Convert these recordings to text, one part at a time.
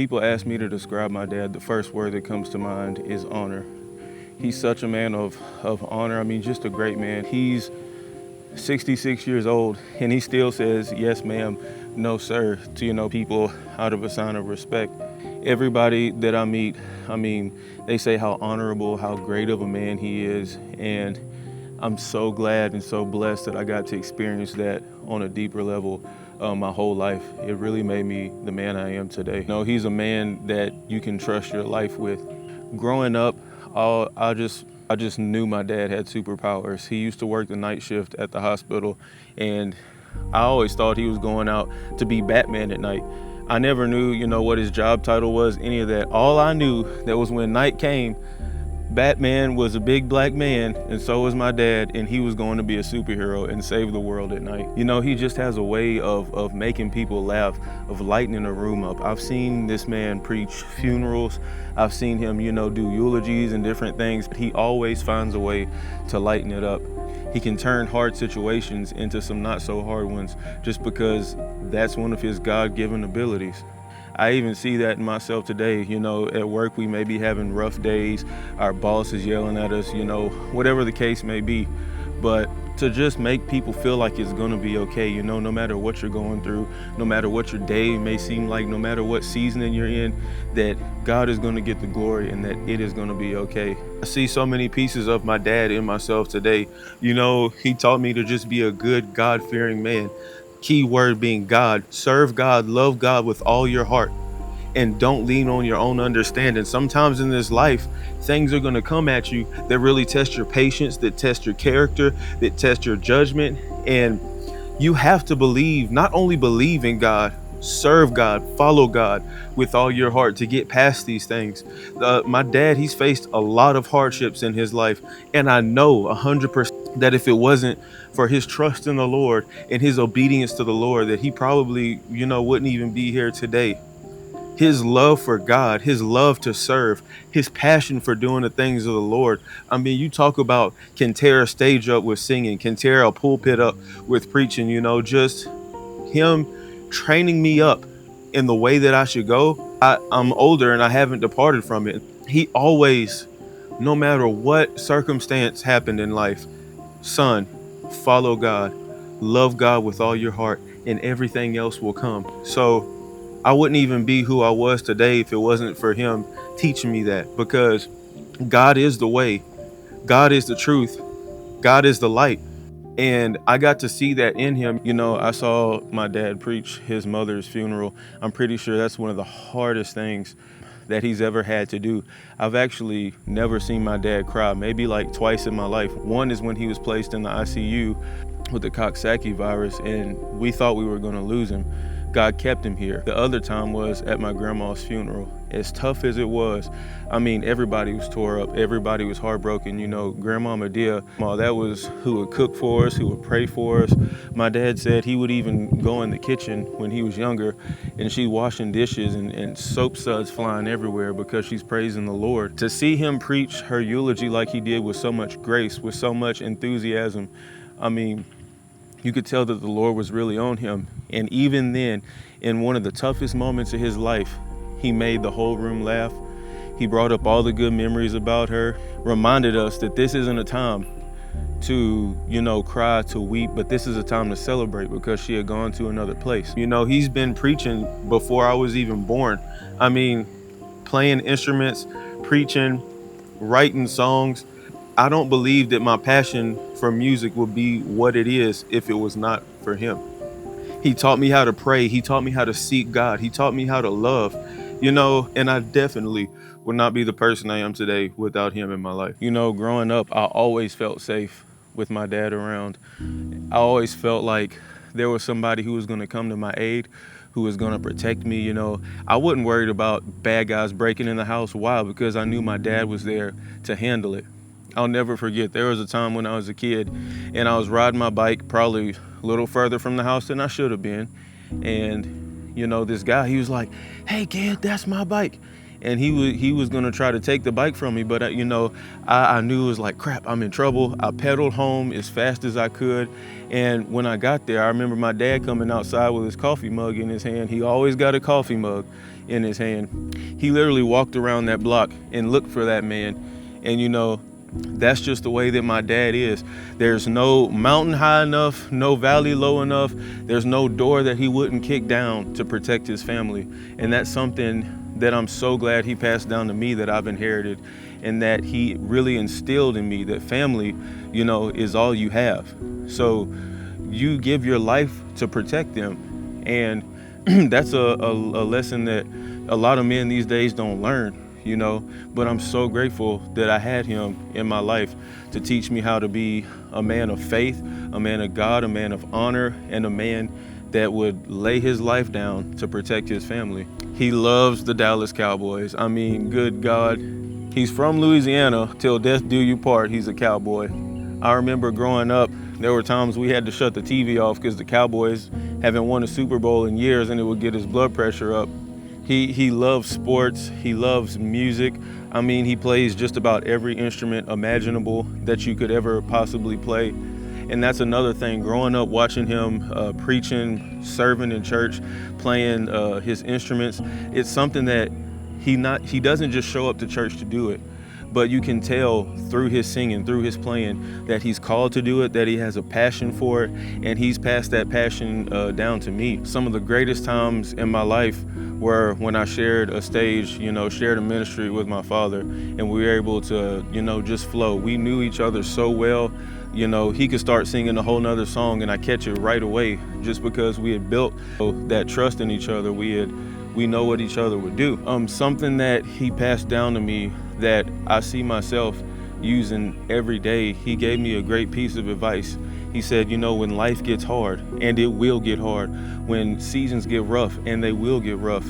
people ask me to describe my dad, the first word that comes to mind is honor. He's such a man of honor. I mean, just a great man. He's 66 years old and he still says, yes, ma'am, no, sir, to, people out of a sign of respect. Everybody that I meet, I mean, they say how honorable, how great of a man he is. And I'm so glad and so blessed that I got to experience that on a deeper level my whole life. It really made me the man I am today. He's a man that you can trust your life with. Growing up, I just knew my dad had superpowers. He used to work the night shift at the hospital, and I always thought he was going out to be Batman at night. I never knew, what his job title was, any of that. All I knew that was when night came, Batman was a big black man, and so was my dad, and he was going to be a superhero and save the world at night. He just has a way of making people laugh, of lightening a room up. I've seen this man preach funerals. I've seen him, do eulogies and different things. He always finds a way to lighten it up. He can turn hard situations into some not so hard ones just because that's one of his God-given abilities. I even see that in myself today. At work we may be having rough days, our boss is yelling at us, whatever the case may be. But to just make people feel like it's gonna be okay, no matter what you're going through, no matter what your day may seem like, no matter what season you're in, that God is gonna get the glory and that it is gonna be okay. I see so many pieces of my dad in myself today. He taught me to just be a good, God-fearing man. Key word being God. Serve God, love God with all your heart, and don't lean on your own understanding. Sometimes in this life, things are going to come at you that really test your patience, that test your character, that test your judgment. And you have to believe, not only believe in God, serve God, follow God with all your heart to get past these things. My dad, he's faced a lot of hardships in his life, and I know 100% that if it wasn't for his trust in the Lord and his obedience to the Lord, that he probably, wouldn't even be here today. His love for God, his love to serve, his passion for doing the things of the Lord. I mean, you talk about can tear a stage up with singing, can tear a pulpit up with preaching, just him training me up in the way that I should go. I'm older and I haven't departed from it. He always, no matter what circumstance happened in life, son, follow God, love God with all your heart, and everything else will come. So I wouldn't even be who I was today if it wasn't for him teaching me that, because God is the way, God is the truth, God is the light. And I got to see that in him. I saw my dad preach his mother's funeral. I'm pretty sure that's one of the hardest things that he's ever had to do. I've actually never seen my dad cry, maybe like twice in my life. One is when he was placed in the ICU with the Coxsackie virus, and we thought we were going to lose him. God kept him here. The other time was at my grandma's funeral. As tough as it was, I mean, everybody was tore up. Everybody was heartbroken. Grandma Medea, that was who would cook for us, who would pray for us. My dad said he would even go in the kitchen when he was younger, and she's washing dishes and soap suds flying everywhere because she's praising the Lord. To see him preach her eulogy like he did with so much grace, with so much enthusiasm, I mean, you could tell that the Lord was really on him. And even then, in one of the toughest moments of his life, he made the whole room laugh. He brought up all the good memories about her, reminded us that this isn't a time to, cry, to weep, but this is a time to celebrate because she had gone to another place. He's been preaching before I was even born. I mean, playing instruments, preaching, writing songs. I don't believe that my passion for music would be what it is if it was not for him. He taught me how to pray. He taught me how to seek God. He taught me how to love, and I definitely would not be the person I am today without him in my life. Growing up, I always felt safe with my dad around. I always felt like there was somebody who was going to come to my aid, who was going to protect me. I wasn't worried about bad guys breaking in the house. Why? Because I knew my dad was there to handle it. I'll never forget, there was a time when I was a kid and I was riding my bike probably a little further from the house than I should have been. And, this guy, he was like, "Hey kid, that's my bike." and he was gonna try to take the bike from me, but you know, I knew it was like, crap, I'm in trouble. I pedaled home as fast as I could, and when I got there, I remember my dad coming outside with his coffee mug in his hand. He always got a coffee mug in his hand. He literally walked around that block and looked for that man, and you know, that's just the way that my dad is. There's no mountain high enough, no valley low enough. There's no door that he wouldn't kick down to protect his family. And that's something that I'm so glad he passed down to me, that I've inherited, and that he really instilled in me, that family, you know, is all you have. So you give your life to protect them. And that's a lesson that a lot of men these days don't learn, you know, but I'm so grateful that I had him in my life to teach me how to be a man of faith, a man of God, a man of honor, and a man that would lay his life down to protect his family. He loves the Dallas Cowboys. I mean, good God. He's from Louisiana. Till death do you part, he's a Cowboy. I remember growing up, there were times we had to shut the TV off because the Cowboys haven't won a Super Bowl in years, and it would get his blood pressure up. He loves sports, he loves music. I mean, he plays just about every instrument imaginable that you could ever possibly play. And that's another thing, growing up watching him preaching, serving in church, playing his instruments. It's something that he doesn't just show up to church to do it, but you can tell through his singing, through his playing, that he's called to do it, that he has a passion for it, and he's passed that passion down to me. Some of the greatest times in my life were when I shared a stage, you know, shared a ministry with my father, and we were able to, you know, just flow. We knew each other so well. You know, he could start singing a whole nother song and I catch it right away, just because we had built that trust in each other. We know what each other would do. Something that he passed down to me that I see myself using every day. He gave me a great piece of advice. He said, you know, when life gets hard, and it will get hard, when seasons get rough, and they will get rough,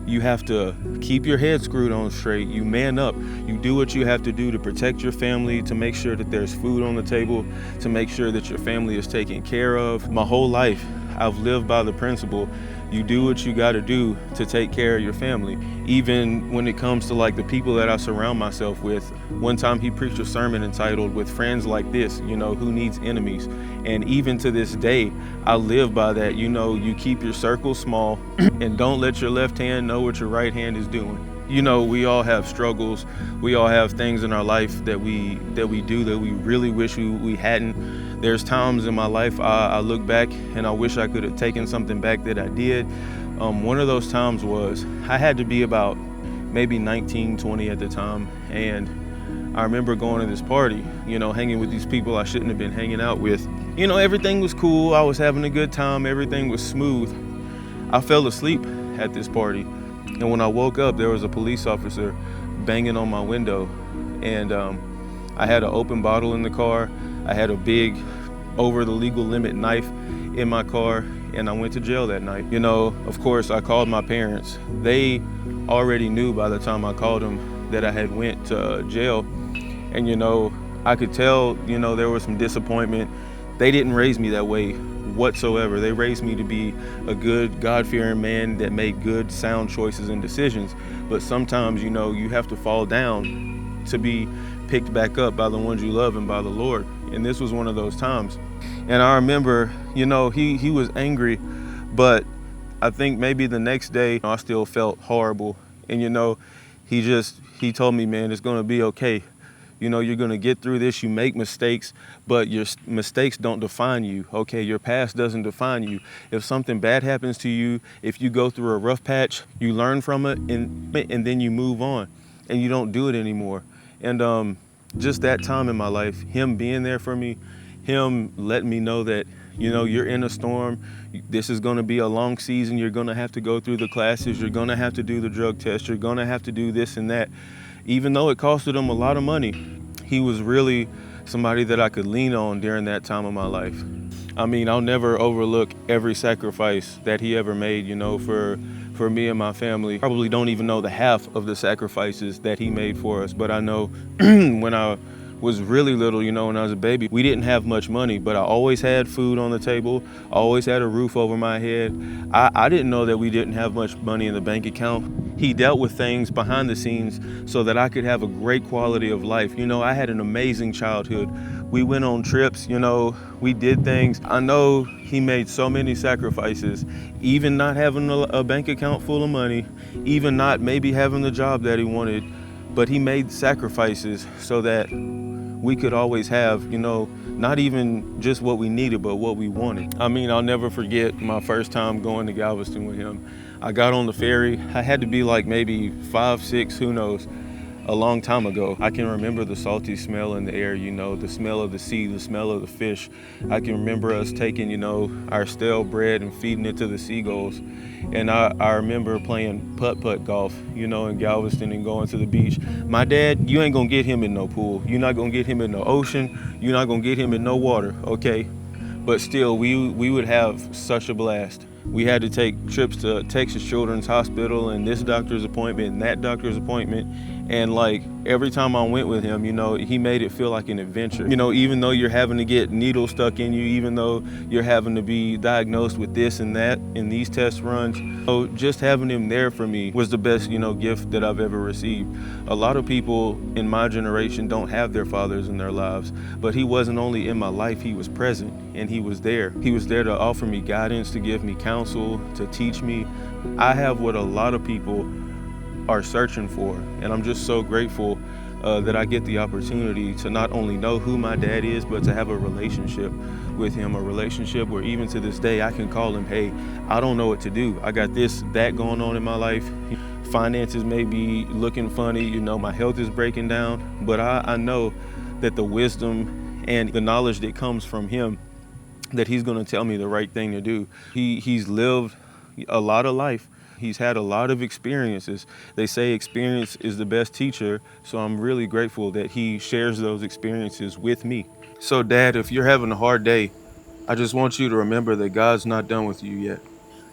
you have to keep your head screwed on straight. You man up. You do what you have to do to protect your family, to make sure that there's food on the table, to make sure that your family is taken care of. My whole life, I've lived by the principle, you do what you gotta do to take care of your family. Even when it comes to like the people that I surround myself with. One time he preached a sermon entitled, "With Friends Like This, you know, who needs enemies?" And even to this day, I live by that. You know, you keep your circle small and don't let your left hand know what your right hand is doing. You know, we all have struggles. We all have things in our life that we do that we really wish we hadn't. There's times in my life I look back and I wish I could have taken something back that I did. One of those times was I had to be about maybe 19, 20 at the time, and I remember going to this party, you know, hanging with these people I shouldn't have been hanging out with. You know, everything was cool. I was having a good time. Everything was smooth. I fell asleep at this party, and when I woke up, there was a police officer banging on my window, and I had an open bottle in the car. I had a big over the legal limit knife in my car, and I went to jail that night. You know, of course, I called my parents. They already knew by the time I called them that I had went to jail. And, you know, I could tell, you know, there was some disappointment. They didn't raise me that way whatsoever. They raised me to be a good, God-fearing man that made good, sound choices and decisions. But sometimes, you know, you have to fall down to be picked back up by the ones you love and by the Lord. And this was one of those times. And I remember, you know, he was angry, but I think maybe the next day I still felt horrible. And, you know, he told me, man, it's gonna be okay. You know, you're gonna get through this. You make mistakes, but your mistakes don't define you, okay? Your past doesn't define you. If something bad happens to you, if you go through a rough patch, you learn from it and then you move on and you don't do it anymore. And just that time in my life, him being there for me, him letting me know that, you know, you're in a storm. This is going to be a long season. You're going to have to go through the classes. You're going to have to do the drug test. You're going to have to do this and that. Even though it costed him a lot of money, he was really somebody that I could lean on during that time of my life. I mean, I'll never overlook every sacrifice that he ever made, you know, for me and my family. Probably don't even know the half of the sacrifices that he made for us, but I know when was really little, when I was a baby. We didn't have much money, but I always had food on the table. I always had a roof over my head. I didn't know that we didn't have much money in the bank account. He dealt with things behind the scenes so that I could have a great quality of life. I had an amazing childhood. We went on trips, we did things. I know he made so many sacrifices, even not having a bank account full of money, even not maybe having the job that he wanted, but he made sacrifices so that we could always have, not even just what we needed, but what we wanted. I mean, I'll never forget my first time going to Galveston with him. I got on the ferry. I had to be like maybe 5, 6, who knows, a long time ago. I can remember the salty smell in the air, the smell of the sea, the smell of the fish. I can remember us taking, our stale bread and feeding it to the seagulls. And I remember playing putt-putt golf, in Galveston and going to the beach. My dad, you ain't gonna get him in no pool. You're not gonna get him in no ocean. You're not gonna get him in no water, okay? But still, we would have such a blast. We had to take trips to Texas Children's Hospital and this doctor's appointment and that doctor's appointment. And like every time I went with him, he made it feel like an adventure. Even though you're having to get needles stuck in you, even though you're having to be diagnosed with this and that in these test runs, just having him there for me was the best, gift that I've ever received. A lot of people in my generation don't have their fathers in their lives, but he wasn't only in my life, he was present and he was there. He was there to offer me guidance, to give me counsel, to teach me. I have what a lot of people are searching for, and I'm just so grateful that I get the opportunity to not only know who my dad is, but to have a relationship with him, a relationship where even to this day I can call him, hey, I don't know what to do. I got this, that going on in my life. Finances may be looking funny, my health is breaking down, but I know that the wisdom and the knowledge that comes from him, that he's gonna tell me the right thing to do. He's lived a lot of life. He's had a lot of experiences. They say experience is the best teacher, so I'm really grateful that he shares those experiences with me. So Dad, if you're having a hard day, I just want you to remember that God's not done with you yet.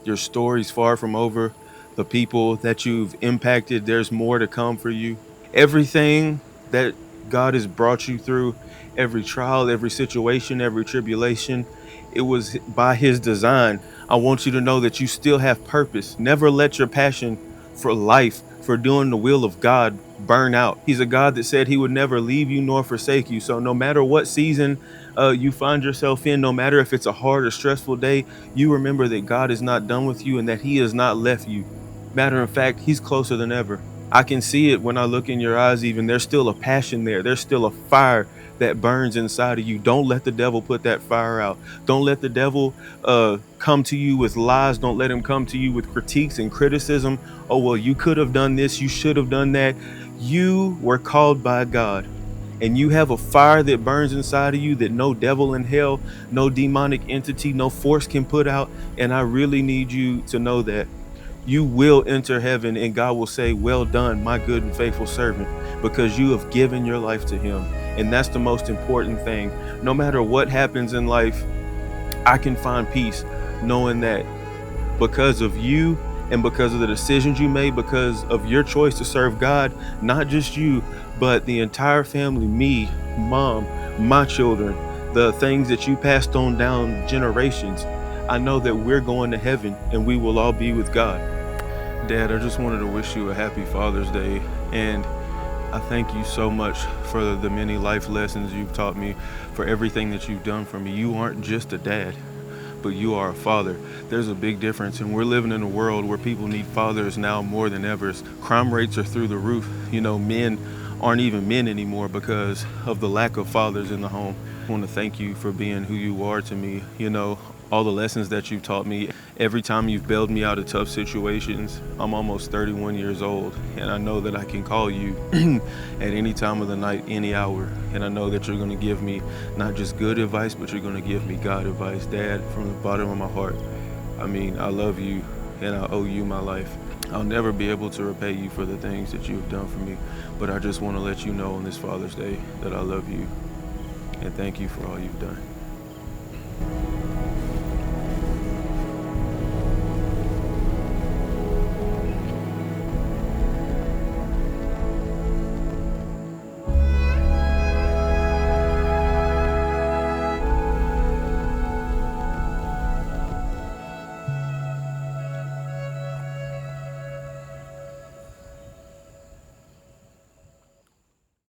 Your story's far from over. The people that you've impacted, there's more to come for you. Everything that God has brought you through, every trial, every situation, every tribulation, it was by his design. I want you to know that you still have purpose. Never let your passion for life, for doing the will of God, burn out. He's a God that said he would never leave you nor forsake you. So no matter what season you find yourself in, no matter if it's a hard or stressful day, you remember that God is not done with you and that he has not left you. Matter of fact, he's closer than ever. I can see it when I look in your eyes even. There's still a passion there. There's still a fire that burns inside of you. Don't let the devil put that fire out. Don't let the devil come to you with lies. Don't let him come to you with critiques and criticism. Oh, well, you could have done this. You should have done that. You were called by God, and you have a fire that burns inside of you that no devil in hell, no demonic entity, no force can put out. And I really need you to know that you will enter heaven and God will say, well done, my good and faithful servant, because you have given your life to him. And that's the most important thing. No matter what happens in life, I can find peace knowing that because of you and because of the decisions you made, because of your choice to serve God, not just you, but the entire family, me, mom, my children, the things that you passed on down generations, I know that we're going to heaven and we will all be with God. Dad, I just wanted to wish you a happy Father's Day, and I thank you so much for the many life lessons you've taught me, for everything that you've done for me. You aren't just a dad, but you are a father. There's a big difference, and we're living in a world where people need fathers now more than ever. Crime rates are through the roof. Men aren't even men anymore because of the lack of fathers in the home. I want to thank you for being who you are to me. All the lessons that you've taught me, every time you've bailed me out of tough situations. I'm almost 31 years old, and I know that I can call you at any time of the night, any hour. And I know that you're going to give me not just good advice, but you're going to give me God advice. Dad, from the bottom of my heart, I love you, and I owe you my life. I'll never be able to repay you for the things that you've done for me, but I just want to let you know on this Father's Day that I love you, and thank you for all you've done.